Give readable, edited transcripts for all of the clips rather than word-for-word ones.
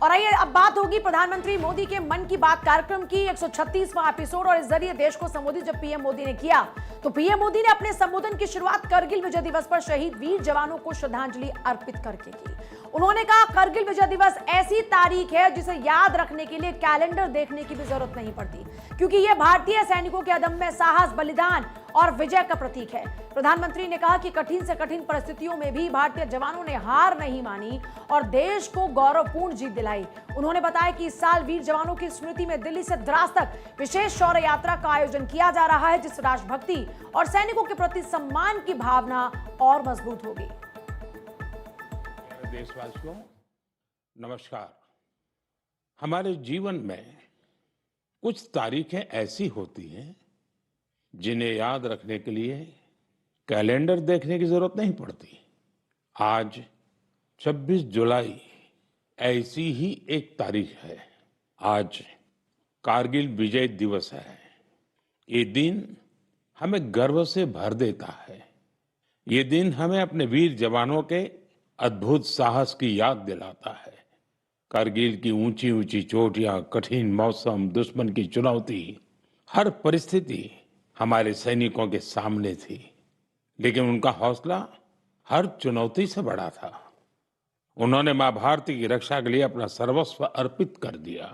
और आइए अब बात होगी प्रधानमंत्री मोदी के मन की बात कार्यक्रम की 136वां एपिसोड। और इस जरिए देश को संबोधित जब पीएम मोदी ने किया तो पीएम मोदी ने अपने संबोधन की शुरुआत करगिल विजय दिवस पर शहीद वीर जवानों को श्रद्धांजलि अर्पित करके की। उन्होंने कहा करगिल विजय दिवस ऐसी तारीख है जिसे याद रखने के लिए कैलेंडर देखने की भी जरूरत नहीं पड़ती, क्योंकि यह भारतीय सैनिकों के अदम्य साहस, बलिदान और विजय का प्रतीक है। प्रधानमंत्री ने कहा कि कठिन से कठिन परिस्थितियों में भी भारतीय जवानों ने हार नहीं मानी और देश को गौरवपूर्ण जीत दिलाई। उन्होंने बताया कि इस साल वीर जवानों की स्मृति में दिल्ली से द्रास तक विशेष शौर्य यात्रा का आयोजन किया जा रहा है, जिससे राष्ट्रभक्ति और सैनिकों के प्रति सम्मान की भावना और मजबूत होगी। देशवासियों नमस्कार। हमारे जीवन में कुछ तारीखें ऐसी होती हैं जिन्हें याद रखने के लिए कैलेंडर देखने की जरूरत नहीं पड़ती। आज 26 जुलाई ऐसी ही एक तारीख है। आज कारगिल विजय दिवस है। ये दिन हमें गर्व से भर देता है। ये दिन हमें अपने वीर जवानों के अद्भुत साहस की याद दिलाता है। कारगिल की ऊंची ऊंची चोटियां, कठिन मौसम, दुश्मन की चुनौती, हर परिस्थिति हमारे सैनिकों के सामने थी, लेकिन उनका हौसला हर चुनौती से बड़ा था। उन्होंने मां भारती की रक्षा के लिए अपना सर्वस्व अर्पित कर दिया।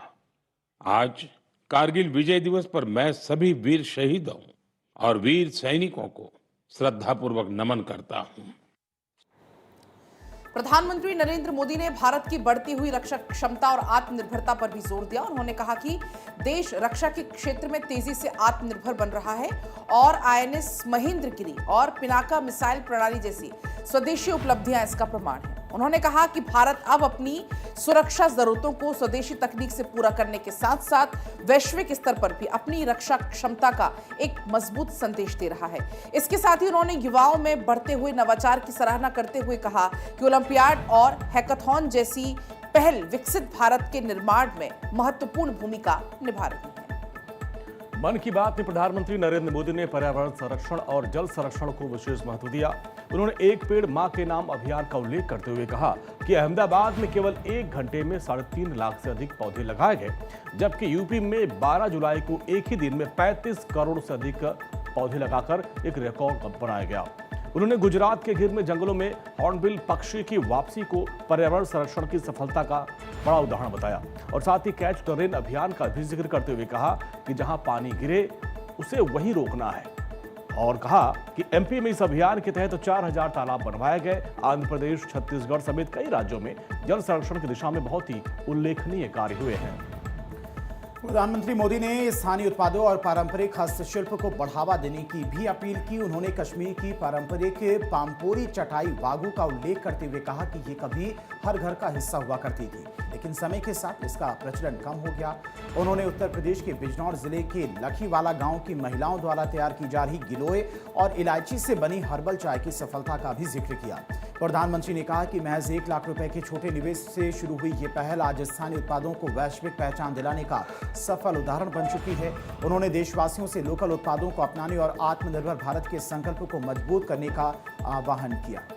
आज कारगिल विजय दिवस पर मैं सभी वीर शहीदों और वीर सैनिकों को श्रद्धापूर्वक नमन करता हूं। प्रधानमंत्री नरेंद्र मोदी ने भारत की बढ़ती हुई रक्षा क्षमता और आत्मनिर्भरता पर भी जोर दिया। उन्होंने कहा कि देश रक्षा के क्षेत्र में तेजी से आत्मनिर्भर बन रहा है और आईएनएस महेंद्रगिरी और पिनाका मिसाइल प्रणाली जैसी स्वदेशी उपलब्धियां इसका प्रमाण है। उन्होंने कहा कि भारत अब अपनी सुरक्षा जरूरतों को स्वदेशी तकनीक से पूरा करने के साथ साथ वैश्विक स्तर पर भी अपनी रक्षा क्षमता का एक मजबूत संदेश दे रहा है। इसके साथ ही उन्होंने युवाओं में बढ़ते हुए नवाचार की सराहना करते हुए कहा कि ओलंपियाड और हैकाथॉन जैसी पहल विकसित भारत के निर्माण में महत्वपूर्ण भूमिका निभा रही है। मन की बात में प्रधानमंत्री नरेंद्र मोदी ने पर्यावरण संरक्षण और जल संरक्षण को विशेष महत्व दिया। उन्होंने एक पेड़ मां के नाम अभियान का उल्लेख करते हुए कहा कि अहमदाबाद में केवल 1 घंटे में 3.5 लाख से अधिक पौधे लगाए गए, जबकि यूपी में 12 जुलाई को एक ही दिन में 35 करोड़ से अधिक पौधे लगाकर एक रिकॉर्ड बनाया गया। उन्होंने गुजरात के गिर में जंगलों में हॉर्नबिल पक्षी की वापसी को पर्यावरण संरक्षण की सफलता का बड़ा उदाहरण बताया और साथ ही कैच द रेन अभियान का भी जिक्र करते हुए कहा कि जहां पानी गिरे उसे वहीं रोकना है और कहा कि एमपी में इस अभियान के तहत 4000 तालाब बनवाए गए। आंध्र प्रदेश, छत्तीसगढ़ समेत कई राज्यों में जल संरक्षण की दिशा में बहुत ही उल्लेखनीय कार्य हुए हैं। प्रधानमंत्री मोदी ने स्थानीय उत्पादों और पारंपरिक हस्तशिल्प को बढ़ावा देने की भी अपील की। उन्होंने कश्मीर की पारंपरिक पामपोरी चटाई वागू का उल्लेख करते हुए कहा कि ये कभी हर घर का हिस्सा हुआ करती थी, लेकिन समय के साथ इसका प्रचलन कम हो गया। उन्होंने उत्तर प्रदेश के बिजनौर जिले के लखीवाला गांव की महिलाओं द्वारा तैयार की जा रही गिलोय और इलायची से बनी हर्बल चाय की सफलता का भी जिक्र किया। प्रधानमंत्री ने कहा कि महज 1 लाख रुपए के छोटे निवेश से शुरू हुई ये पहल आज स्थानीय उत्पादों को वैश्विक पहचान दिलाने का सफल उदाहरण बन चुकी है। उन्होंने देशवासियों से लोकल उत्पादों को अपनाने और आत्मनिर्भर भारत के संकल्प को मजबूत करने का आह्वान किया।